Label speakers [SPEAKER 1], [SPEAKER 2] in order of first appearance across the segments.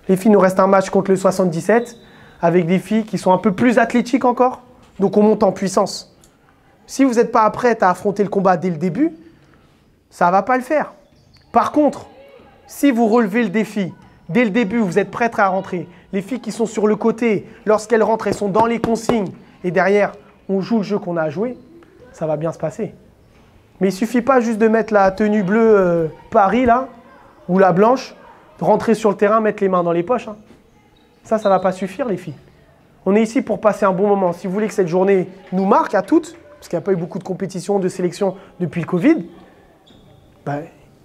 [SPEAKER 1] Les filles, il nous reste un match contre le 77 avec des filles qui sont un peu plus athlétiques encore. Donc, on monte en puissance. Si vous n'êtes pas prête à affronter le combat dès le début, ça ne va pas le faire. Par contre, si vous relevez le défi, dès le début, vous êtes prête à rentrer. Les filles qui sont sur le côté, lorsqu'elles rentrent, elles sont dans les consignes. Et derrière, on joue le jeu qu'on a à jouer. Ça va bien se passer. Mais il ne suffit pas juste de mettre la tenue bleue Paris, là, ou la blanche, de rentrer sur le terrain, mettre les mains dans les poches. Hein. Ça ne va pas suffire, les filles. On est ici pour passer un bon moment. Si vous voulez que cette journée nous marque à toutes, parce qu'il n'y a pas eu beaucoup de compétitions, de sélection depuis le Covid, ben,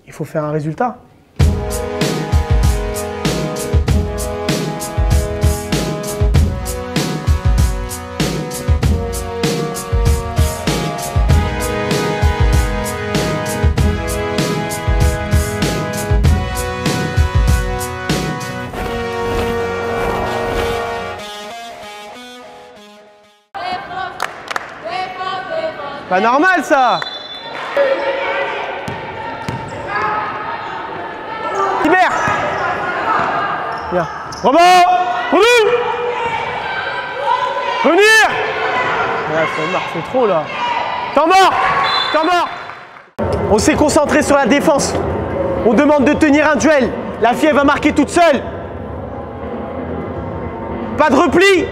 [SPEAKER 1] il faut faire un résultat. Pas normal ça. Libère. Bien. Bravo. Revenu. Revenir. C'est trop là. Temps mort. Temps mort. On s'est concentré sur la défense. On demande de tenir un duel. La fille elle va marquer toute seule. Pas de repli.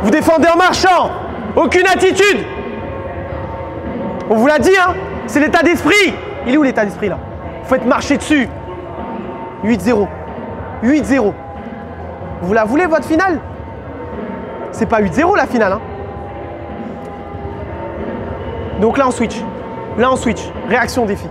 [SPEAKER 1] Vous défendez en marchant. Aucune attitude. On vous l'a dit, hein, c'est l'état d'esprit. Il est où l'état d'esprit là? Vous faites marcher dessus. 8-0. 8-0. Vous la voulez votre finale? C'est pas 8-0 la finale. Hein. Donc là on switch. Là on switch. Réaction des filles.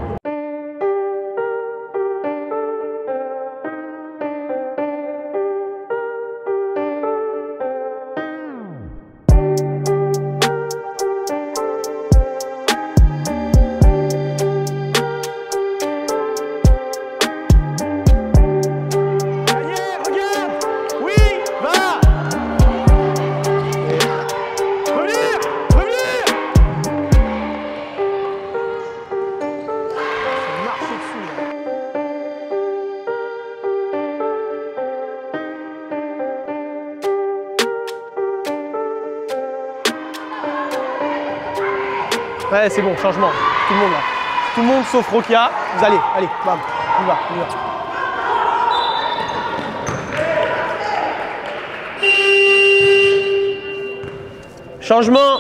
[SPEAKER 1] Ouais, c'est bon, changement. Tout le monde là. Tout le monde sauf Rokia. Vous allez, bam, on y va, on y va. Changement.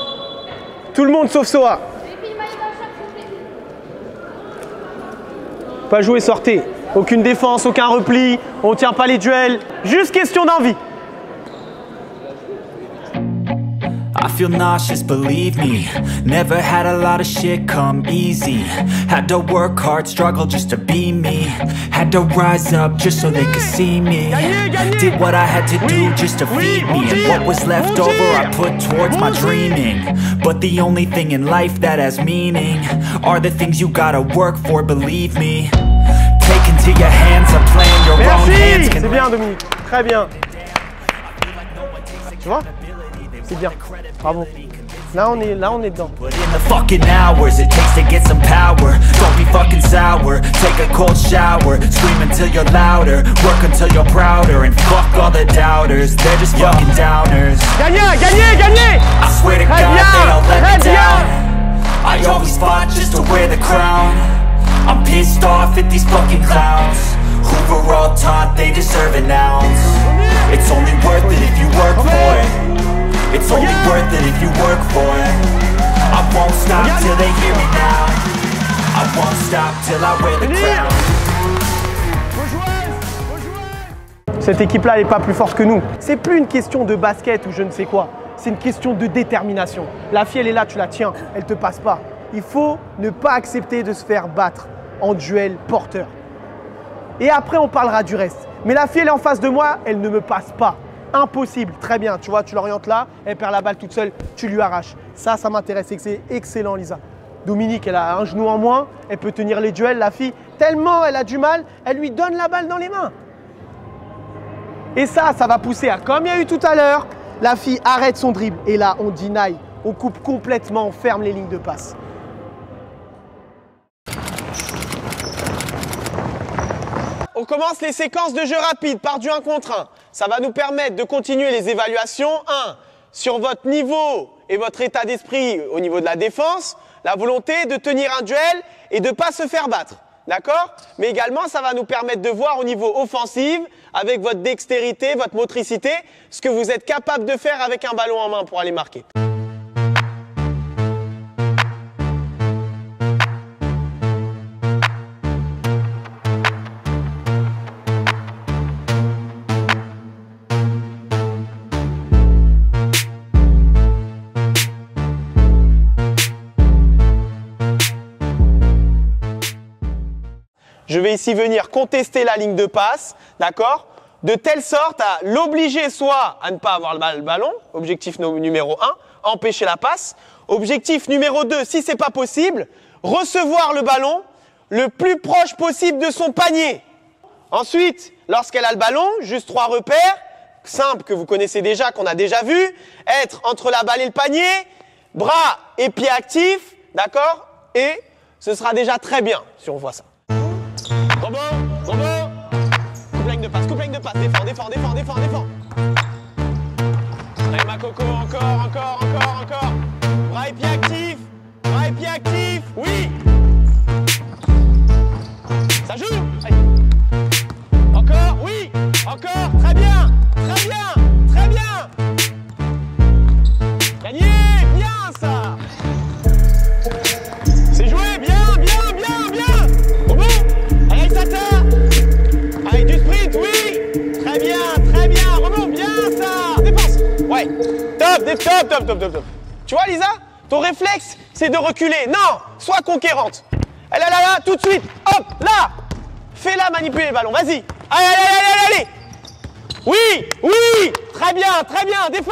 [SPEAKER 1] Tout le monde sauf Soa. Pas jouer, sortez. Aucune défense, aucun repli. On ne tient pas les duels. Juste question d'envie.
[SPEAKER 2] I feel nauseous, believe me. Never had a lot of shit come easy. Had to work hard, struggle just to be me. Had to rise up just so they could see me. Did what I had to do just to feed me. And what was left over I put towards my dreaming. But the only thing in life that has meaning are the things you gotta work for, believe me. Take into your hands a plan, your own hands can...
[SPEAKER 1] C'est bien Dominique, très bien. Tu vois? C'est bien, bravo. Là on est dedans.
[SPEAKER 2] Put in the fucking hours it takes to get some power. Don't be fucking sour. Take a cold shower. Scream until you're louder. Work until you're prouder. And fuck all the doubters. They're just fucking downers.
[SPEAKER 1] Gagnez, gagnez, gagnez.
[SPEAKER 2] I swear to God they all let me down. I always fought just to wear the crown. I'm pissed off at these fucking clowns who were all taught they deserve an ounce. It's only worth it if you work for it. It's only worth it if you work for it. I won't stop till they hear me now. I won't stop till I wear the crown.
[SPEAKER 1] Cette équipe-là, elle n'est pas plus forte que nous. C'est plus une question de basket ou je ne sais quoi. C'est une question de détermination. La fille, elle est là, tu la tiens, elle ne te passe pas. Il faut ne pas accepter de se faire battre en duel porteur. Et après, on parlera du reste. Mais la fille, elle est en face de moi, elle ne me passe pas. Impossible, très bien, tu vois, tu l'orientes là, elle perd la balle toute seule, tu lui arraches. Ça m'intéresse, c'est excellent Lisa. Dominique, elle a un genou en moins, elle peut tenir les duels, la fille, tellement elle a du mal, elle lui donne la balle dans les mains. Et ça va pousser à, comme il y a eu tout à l'heure, la fille arrête son dribble. Et là, on deny, on coupe complètement, on ferme les lignes de passe.
[SPEAKER 3] on commence les séquences de jeu rapide par du 1 contre 1. Ça va nous permettre de continuer les évaluations. 1. Sur votre niveau et votre état d'esprit au niveau de la défense, la volonté de tenir un duel et de ne pas se faire battre. D'accord? Mais également, ça va nous permettre de voir au niveau offensif, avec votre dextérité, votre motricité, ce que vous êtes capable de faire avec un ballon en main pour aller marquer. Je vais ici venir contester la ligne de passe, d'accord? De telle sorte à l'obliger soit à ne pas avoir le ballon, objectif numéro 1, empêcher la passe. Objectif numéro 2, si ce n'est pas possible, recevoir le ballon le plus proche possible de son panier. Ensuite, lorsqu'elle a le ballon, juste 3 repères, simples que vous connaissez déjà, qu'on a déjà vu, être entre la balle et le panier, bras et pieds actifs, d'accord? Et ce sera déjà très bien si on voit ça. Rebond, rebond. Coupe ligne de passe, défends. Allez ma coco, encore. Bras et pieds actifs, oui. Ça joue. Allez. Encore, oui, encore, très bien. Gagné, bien ça. C'est joué, bien. Rebond. Allez, Sata. Allez, du sprint, oui. Très bien. Rebond, bien ça. Défense. Ouais. Top. Tu vois, Lisa, ton réflexe, c'est de reculer. Non, sois conquérante. Elle est là, tout de suite. Hop, là. Fais-la manipuler le ballon. Vas-y. Allez. Oui. Très bien. Défends.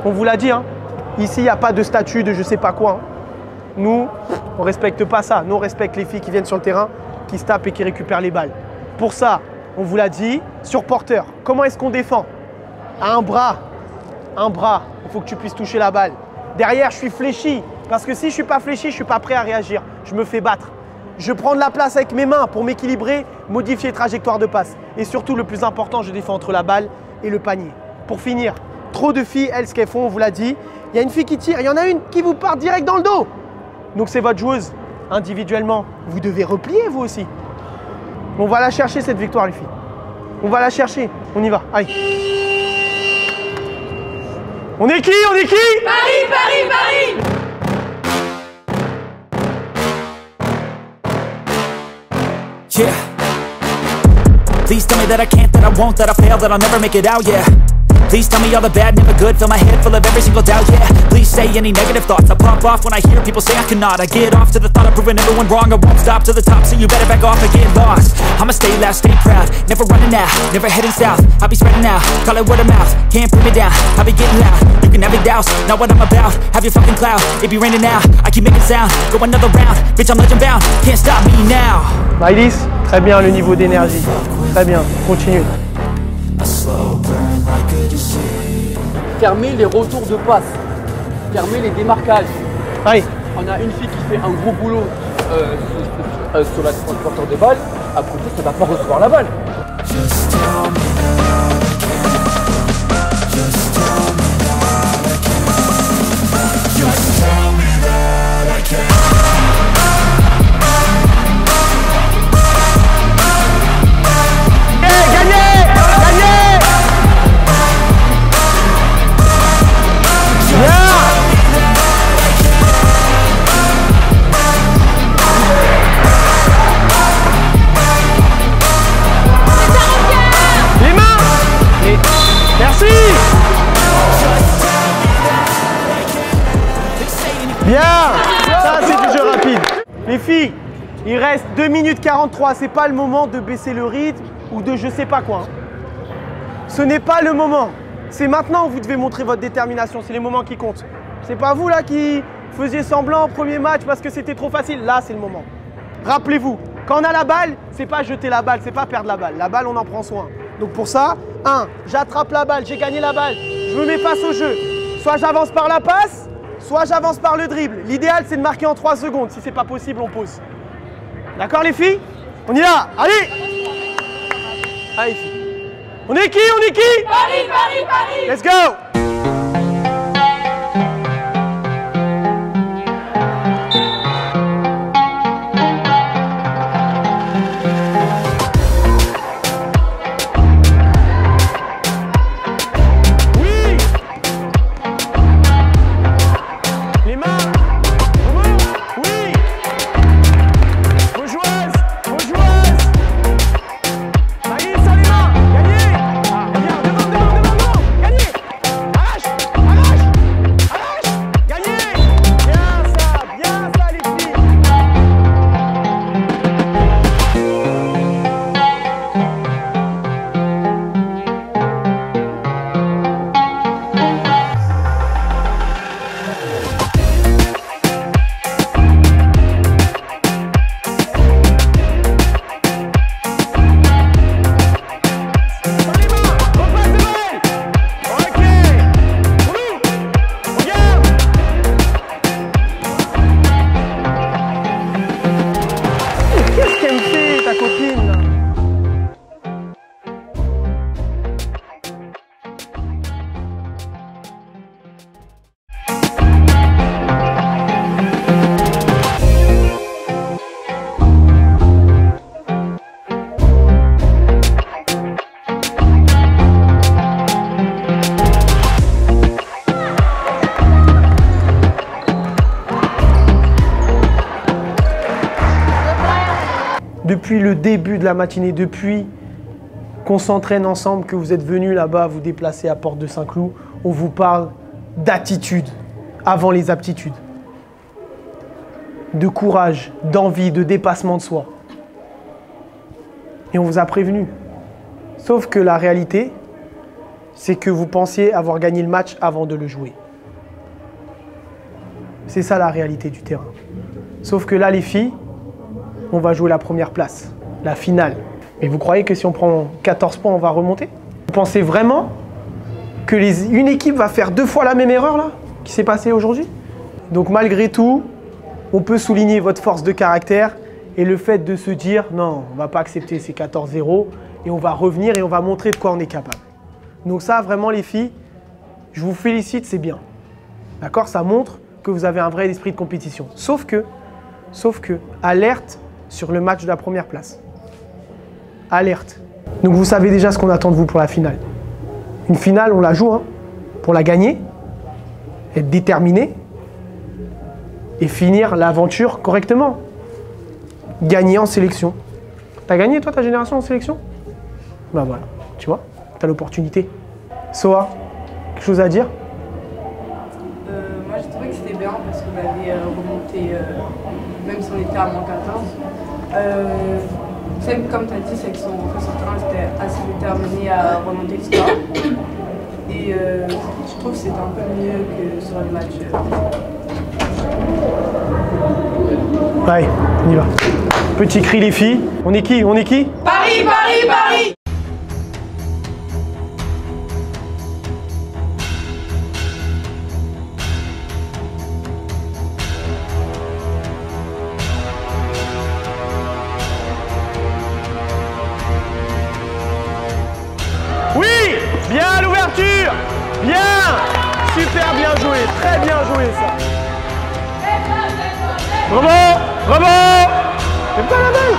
[SPEAKER 1] On vous l'a dit, hein. Ici, il n'y a pas de statut de je sais pas quoi. Hein. Nous, on ne respecte pas ça. Nous, on respecte les filles qui viennent sur le terrain, qui se tapent et qui récupèrent les balles. Pour ça, on vous l'a dit, sur porteur, comment est-ce qu'on défend? À un bras, il faut que tu puisses toucher la balle. Derrière, je suis fléchi, parce que si je ne suis pas fléchi, je ne suis pas prêt à réagir. Je me fais battre. Je prends de la place avec mes mains pour m'équilibrer, modifier trajectoire de passe. Et surtout, le plus important, je défends entre la balle et le panier. Pour finir, trop de filles, elles, ce qu'elles font, on vous l'a dit, il y a une fille qui tire, il y en a une qui vous part direct dans le dos. Donc c'est votre joueuse. Individuellement, vous devez replier vous aussi. On va la chercher cette victoire les filles. On va la chercher. On y va. Allez. On est qui?
[SPEAKER 4] Paris.
[SPEAKER 2] Yeah. Please tell me that I can't, that I won't, that I fail, that I'll never make it out, yeah. Please tell me all the bad, never good, fill my head full of every single doubt, yeah. Please say any negative thoughts, I pop off when I hear people say I cannot. I get off to the thought of proving everyone wrong, I won't stop to the top, so you better back off and get lost. I'ma stay loud, stay proud, never running out, never heading south. I'll be spreading out, call it word of mouth, can't put me down, I'll be getting loud. You can have it douse, not what I'm about, have your fucking cloud. It be raining now, I keep making sound, go another round, bitch I'm legend bound, can't stop me now.
[SPEAKER 1] Ladies, très bien le niveau d'énergie, très bien, continue.
[SPEAKER 5] Fermer les retours de passe, fermer les démarquages.
[SPEAKER 1] Allez.
[SPEAKER 5] On a une fille qui fait un gros boulot sur la transporteur de balle, à côté ça va pas recevoir la balle.
[SPEAKER 1] Bien. Ça, c'est du jeu rapide. Les filles, il reste 2 minutes 43. C'est pas le moment de baisser le rythme ou de je sais pas quoi. Ce n'est pas le moment. C'est maintenant que vous devez montrer votre détermination. C'est les moments qui comptent. C'est pas vous là qui faisiez semblant au premier match parce que c'était trop facile. Là, c'est le moment. Rappelez-vous, quand on a la balle, c'est pas jeter la balle, c'est pas perdre la balle. La balle, on en prend soin. Donc pour ça, 1, j'attrape la balle, j'ai gagné la balle, je me mets face au jeu. Soit j'avance par la passe, soit j'avance par le dribble. L'idéal, c'est de marquer en 3 secondes. Si c'est pas possible, on pose. D'accord, les filles? On y va. Allez! Allez, filles. On est qui? On est qui?
[SPEAKER 4] Paris, Paris, Paris!
[SPEAKER 1] Let's go! Depuis le début de la matinée, depuis qu'on s'entraîne ensemble, que vous êtes venus là-bas vous déplacer à Porte de Saint-Cloud, on vous parle d'attitude avant les aptitudes, de courage, d'envie, de dépassement de soi. Et on vous a prévenu. Sauf que la réalité, c'est que vous pensiez avoir gagné le match avant de le jouer. C'est ça la réalité du terrain. Sauf que là, les filles, on va jouer la première place, la finale. Mais vous croyez que si on prend 14 points, on va remonter? Vous pensez vraiment que une équipe va faire 2 fois la même erreur là, qui s'est passée aujourd'hui? Donc malgré tout, on peut souligner votre force de caractère et le fait de se dire non, on ne va pas accepter ces 14-0 et on va revenir et on va montrer de quoi on est capable. Donc ça, vraiment les filles, je vous félicite, c'est bien. D'accord? Ça montre que vous avez un vrai esprit de compétition. Sauf que, alerte sur le match de la première place. Alerte. Donc vous savez déjà ce qu'on attend de vous pour la finale. Une finale, on la joue hein, pour la gagner, être déterminé et finir l'aventure correctement. Gagner en sélection. T'as gagné toi ta génération en sélection? Ben voilà, tu vois, t'as l'opportunité. Soa, quelque chose à dire?
[SPEAKER 6] Moi j'ai trouvé que c'était bien parce qu'on avait remonté, même si on était à moins 14. Comme tu as dit, c'est que son terrain était assez déterminé à remonter l'histoire. Et je trouve que c'était un peu mieux que sur le match.
[SPEAKER 1] Ouais, on y va. Petit cri les filles. On est qui? On est qui?
[SPEAKER 4] Paris, Paris, Paris!
[SPEAKER 1] Oui! Bien à l'ouverture! Bien! Super bien joué, très bien joué ça. Rebond! Rebond! C'est pas la balle!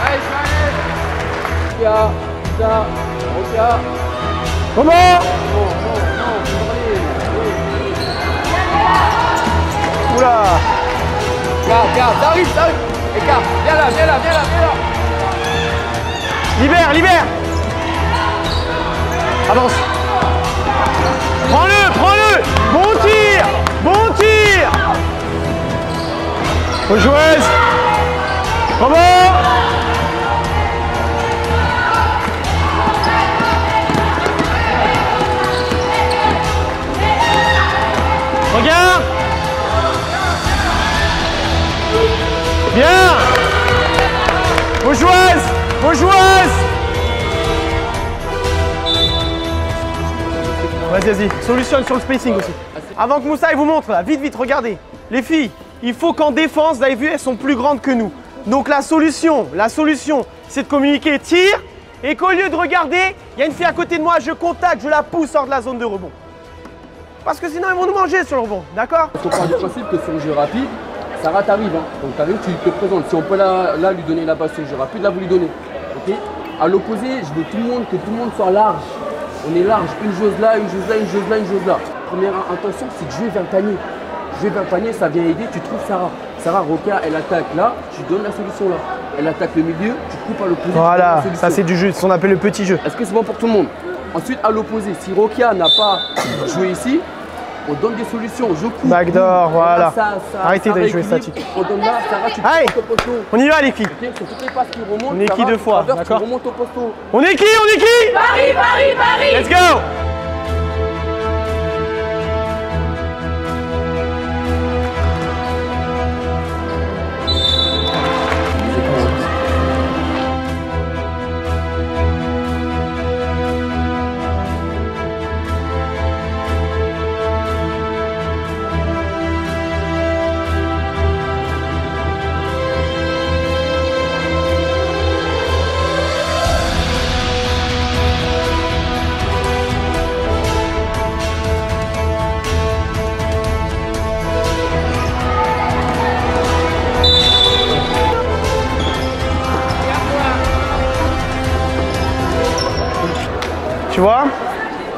[SPEAKER 5] Allez, ça,
[SPEAKER 1] Rebond! Oula!
[SPEAKER 5] Regarde, ça arrive. Écart, viens là.
[SPEAKER 1] Libère! Avance! Prends-le! Bon tir! Aux joueuses! Rebond! Regarde! Bien! Aux joueuses! Vas-y, vas-y. Solutionne sur le spacing aussi. Avant que Moussa il vous montre, là, vite, vite, regardez. Les filles, il faut qu'en défense, vous avez vu, elles sont plus grandes que nous. Donc la solution, c'est de communiquer tir et qu'au lieu de regarder, il y a une fille à côté de moi, je contacte, je la pousse hors de la zone de rebond. Parce que sinon, ils vont nous manger sur le rebond, d'accord?
[SPEAKER 5] On part du principe que sur le jeu rapide, Sarah t'arrive. Hein. Donc t'arrives, tu te présentes. Si on peut là lui donner la base sur le jeu rapide, là vous lui donnez. Ok. À l'opposé, je veux que tout le monde soit large. On est large, une chose là, une chose là, une chose là, une chose là. Première intention, c'est de jouer vers le panier. Jouer vers le panier, ça vient aider, tu trouves Sarah. Sarah, Roca, elle attaque là, tu donnes la solution là. Elle attaque le milieu, tu coupes à l'opposé.
[SPEAKER 1] Voilà, ça c'est du jeu, ce qu'on appelle le petit jeu.
[SPEAKER 5] Est-ce que c'est bon pour tout le monde? Ensuite, à l'opposé, si Roca n'a pas joué ici, on donne des solutions. Je coupe.
[SPEAKER 1] Backdoor, voilà. Arrêtez de jouer
[SPEAKER 5] statique. On donne là, Sarah, tu
[SPEAKER 1] remontes
[SPEAKER 5] au posto.
[SPEAKER 1] On y va les filles.
[SPEAKER 5] Okay, sur toutes les passes qui remontent,
[SPEAKER 1] on est qui deux fois, d'accord?
[SPEAKER 5] Tu remontes au posto.
[SPEAKER 1] On est qui? On est qui?
[SPEAKER 4] Paris, Paris, Paris.
[SPEAKER 1] Let's go! Tu vois,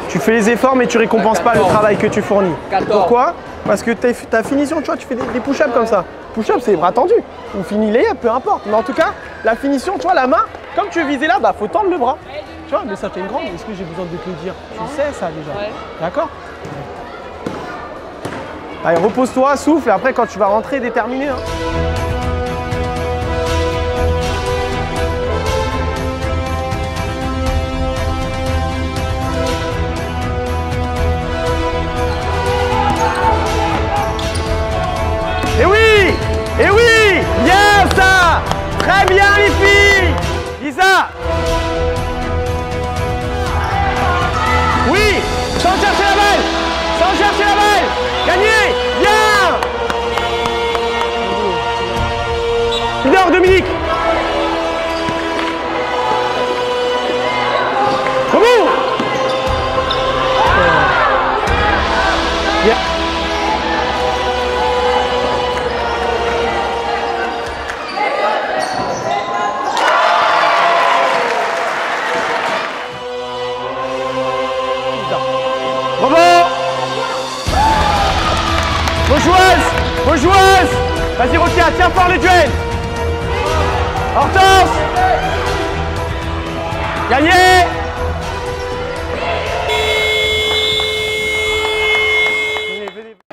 [SPEAKER 1] tu fais les efforts mais tu récompenses pas le travail que tu fournis. Pourquoi? Parce que ta finition, tu vois, tu fais des push-ups comme ça. Push-up, c'est les bras tendus. On finit les peu importe. Mais en tout cas, la finition, tu vois, la main, comme tu veux viser là, bah faut tendre le bras. Tu vois, mais ça fait une grande. Est-ce que j'ai besoin de te le dire? Tu sais ça déjà. Ouais. D'accord? Allez, repose-toi, souffle, et après quand tu vas rentrer, déterminé. Hein. Et oui! Et oui! Bien ça! Très bien les filles! Lisa! Oui! Sans chercher la balle! Sans chercher la balle! Gagné! Bien! Leader Dominique! Comment? Bien! Bravo! Vos joueuses! Vos joueuses! Vas-y Rokia, tiens fort les duels! Hortense! Gagné!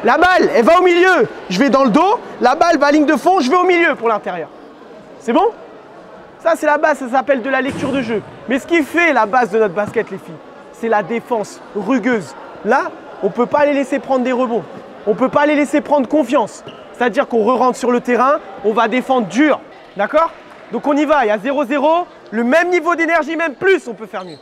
[SPEAKER 1] La balle, elle va au milieu. Je vais dans le dos. La balle va à ligne de fond. Je vais au milieu pour l'intérieur. C'est bon? Ça, c'est la base. Ça s'appelle de la lecture de jeu. Mais ce qui fait la base de notre basket, les filles, c'est la défense rugueuse. Là, on ne peut pas les laisser prendre des rebonds. On ne peut pas les laisser prendre confiance. C'est-à-dire qu'on re-rentre sur le terrain, on va défendre dur. D'accord? Donc on y va, il y a 0-0. Le même niveau d'énergie, même plus, on peut faire mieux.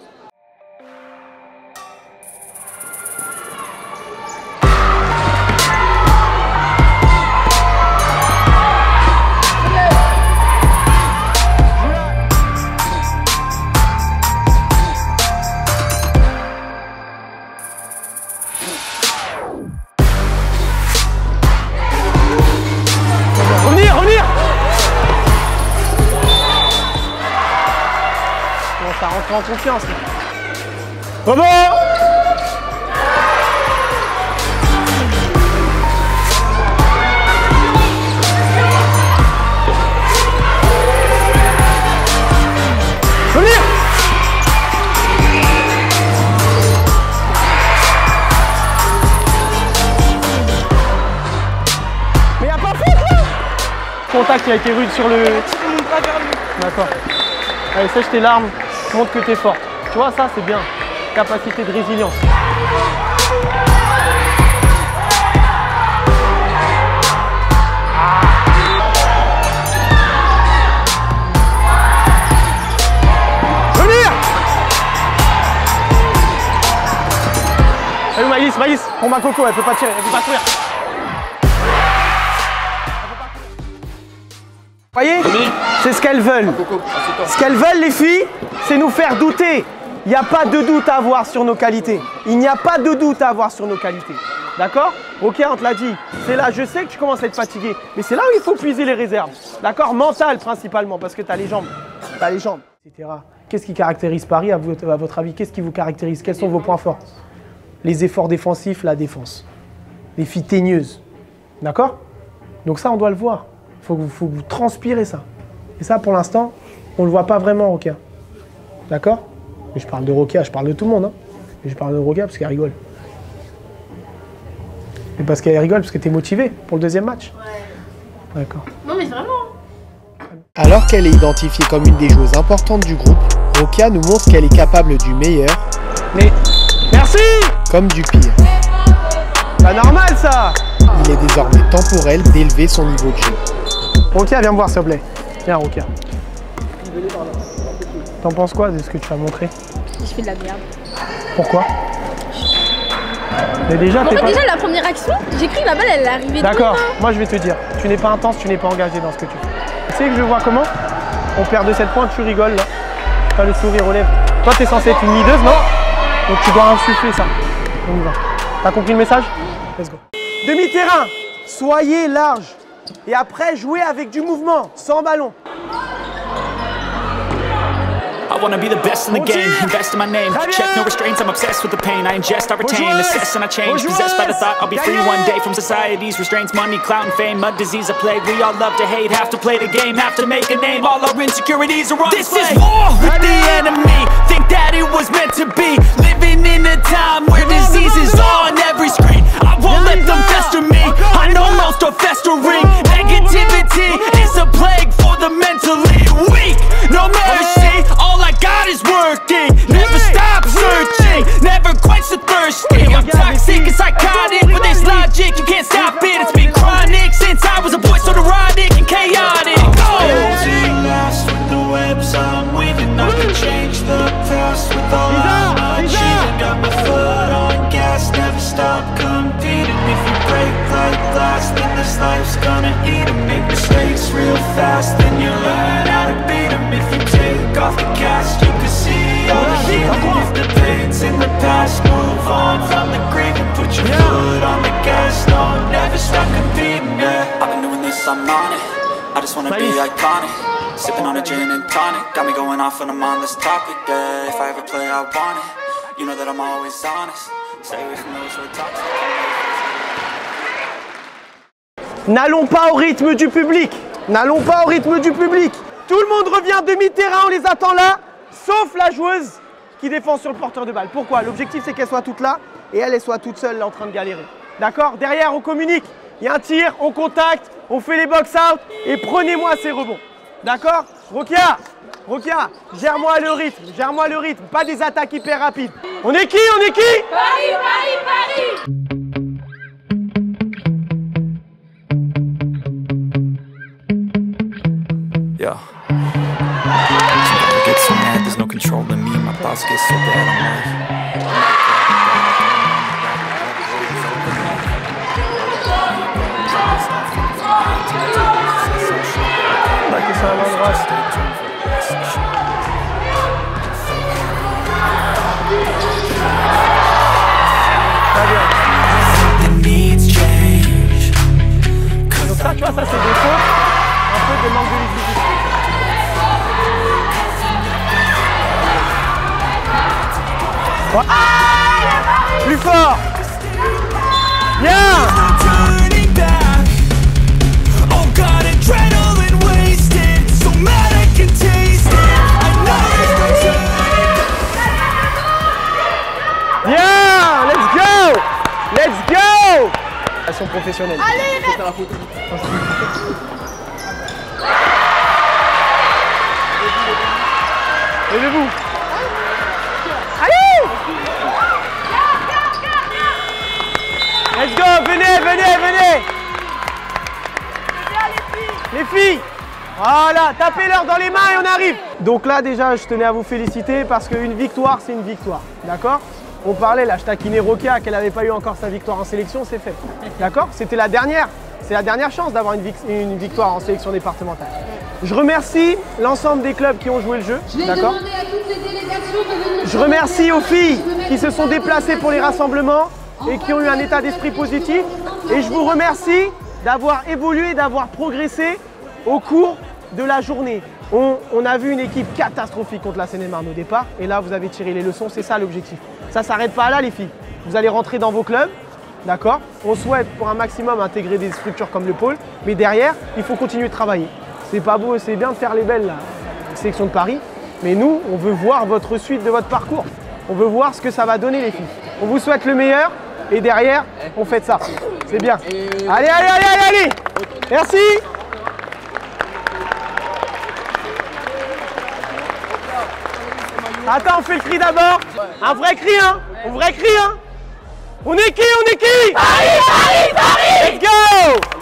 [SPEAKER 1] Ça rentre en confiance. Bravo! Venir! Mais y'a pas faute là! Contact qui a été rude sur le... D'accord. Allez, sèche tes larmes. Montre que tu es fort. Tu vois, ça, c'est bien. Capacité de résilience. Venir! Maïs, pour ma coco, elle peut pas tirer, elle peut pas courir. Vous voyez? C'est ce qu'elles veulent. Ce qu'elles veulent, les filles, c'est nous faire douter. Il n'y a pas de doute à avoir sur nos qualités. Il n'y a pas de doute à avoir sur nos qualités. D'accord? Ok, on te l'a dit. C'est là, je sais que tu commences à être fatigué, mais c'est là où il faut puiser les réserves. D'accord? Mental principalement, parce que tu as les jambes. Tu as les jambes, etc. Qu'est-ce qui caractérise Paris à votre avis? Qu'est-ce qui vous caractérise? Quels sont vos points forts? Les efforts défensifs, la défense. Les filles teigneuses. D'accord? Donc ça, on doit le voir. Faut que vous transpirez ça. Et ça, pour l'instant, on ne le voit pas vraiment, Rokia. D'accord? Mais je parle de Rokia, je parle de tout le monde. Hein. Mais je parle de Rokia parce qu'elle rigole. Et parce qu'elle rigole, parce que tu es motivée pour le deuxième match. Ouais. D'accord.
[SPEAKER 4] Non, mais vraiment.
[SPEAKER 1] Alors qu'elle est identifiée comme une des joueuses importantes du groupe, Rokia nous montre qu'elle est capable du meilleur. Mais merci! Comme du pire. Pas normal ça! Il est désormais temps pour elle d'élever son niveau de jeu. Rokia, viens me voir s'il te plaît. Viens Rokia. T'en penses quoi de ce que tu as montré?
[SPEAKER 7] Je fais de la merde.
[SPEAKER 1] Pourquoi? Mais déjà,
[SPEAKER 7] en fait, déjà, la première action, j'ai cru que la balle, elle est arrivée.
[SPEAKER 1] D'accord, moi je vais te dire, tu n'es pas intense, tu n'es pas engagé dans ce que tu fais. Tu sais que je vois comment? On perd de 7 points, tu rigoles là. T'as le sourire aux lèvres. Toi, t'es censé être une leaduse, non? Donc tu dois insuffler ça. On y va. T'as compris le message? Let's go. Demi-terrain, soyez large. Et après, jouez avec du mouvement, sans ballon.
[SPEAKER 2] I wanna be the best in the game, invest in my name. Check no restraints, I'm obsessed with the pain. I ingest, I retain, assess and I change. Possessed by the thought I'll be free one day from society's restraints. Money, clout and fame, mud, disease, a plague. We all love to hate, have to play the game, have to make a name. All our insecurities are on display. This is war with the enemy, think that it was meant to be. Living in a time where disease is on every screen. I won't let them fester me, I know most are festering. Negativity is a plague for the mentally weak. No mercy, all I got is working. Never stop searching, never quench the thirsty. I'm toxic and psychotic, but there's logic, you can't stop it. It's been chronic since I was a boy, so neurotic and chaotic. Last with the webs I'm weaving, I can change the past with all I'm achieving. Got my foot on gas, never stop competing. If you break like glass, then this life's gonna eat 'em. Make mistakes real fast, then you learn how to beat 'em. If you take off the cast, you can see all the healing. If the pain's in the past, move on from the grave and put your foot on the gas. No, never stop competing, yeah. I've been doing this, I'm on it. I just wanna be iconic. Sipping on a gin and tonic, got me going off when I'm on this topic, yeah. If I ever play, I want it. You know that I'm always honest. Stay away from those who are toxic.
[SPEAKER 1] N'allons pas au rythme du public. N'allons pas au rythme du public. Tout le monde revient demi-terrain, on les attend là, sauf la joueuse qui défend sur le porteur de balle. Pourquoi? L'objectif, c'est qu'elle soit toute là et elle soit toute seule là en train de galérer. D'accord? Derrière, on communique. Il y a un tir, on contacte, on fait les box-out et prenez-moi ces rebonds. D'accord? Rokia, gère-moi le rythme, pas des attaques hyper rapides. On est qui?
[SPEAKER 4] Paris, Paris, Paris.
[SPEAKER 2] Yeah. Sometimes I get so mad, there's no control in me. My thoughts get so bad, I'm
[SPEAKER 1] Like que c'est un endroit. Très bien. Donc ça, tu vois, ça c'est des fautes, un peu de manque de lucidité. Plus fort. Bien. Bien. Let's go. Elles sont professionnelles.
[SPEAKER 4] Allez,
[SPEAKER 5] Faire la photo.
[SPEAKER 1] Levez-vous. Allez. Let's go, venez. Les filles. Voilà, tapez-leur dans les mains et on arrive. Donc là déjà, je tenais à vous féliciter parce qu'une victoire, c'est une victoire. D'accord? On parlait là, je taquinais Rokia qu'elle n'avait pas eu encore sa victoire en sélection, c'est fait. D'accord? C'était la dernière. C'est la dernière chance d'avoir une victoire en sélection départementale. Je remercie l'ensemble des clubs qui ont joué le jeu. D'accord? Je remercie aux filles qui se sont déplacées pour les rassemblements et qui ont eu un état d'esprit positif. Et je vous remercie d'avoir évolué, d'avoir progressé au cours de la journée. On a vu une équipe catastrophique contre la Seine-et-Marne au départ. Et là, vous avez tiré les leçons. C'est ça l'objectif. Ça ne s'arrête pas là, les filles. Vous allez rentrer dans vos clubs. D'accord? On souhaite pour un maximum intégrer des structures comme le pôle, mais derrière, il faut continuer de travailler. C'est pas beau, c'est bien de faire les belles, là, la sélection de Paris, mais nous, on veut voir votre suite de votre parcours. On veut voir ce que ça va donner, les filles. On vous souhaite le meilleur, et derrière, on fait ça. C'est bien. Allez, allez, allez, allez, allez! Merci! Attends, on fait le cri d'abord. Un vrai cri, hein? Un vrai cri, hein? On est qui? On est qui? Paris, Paris, Paris! Let's go!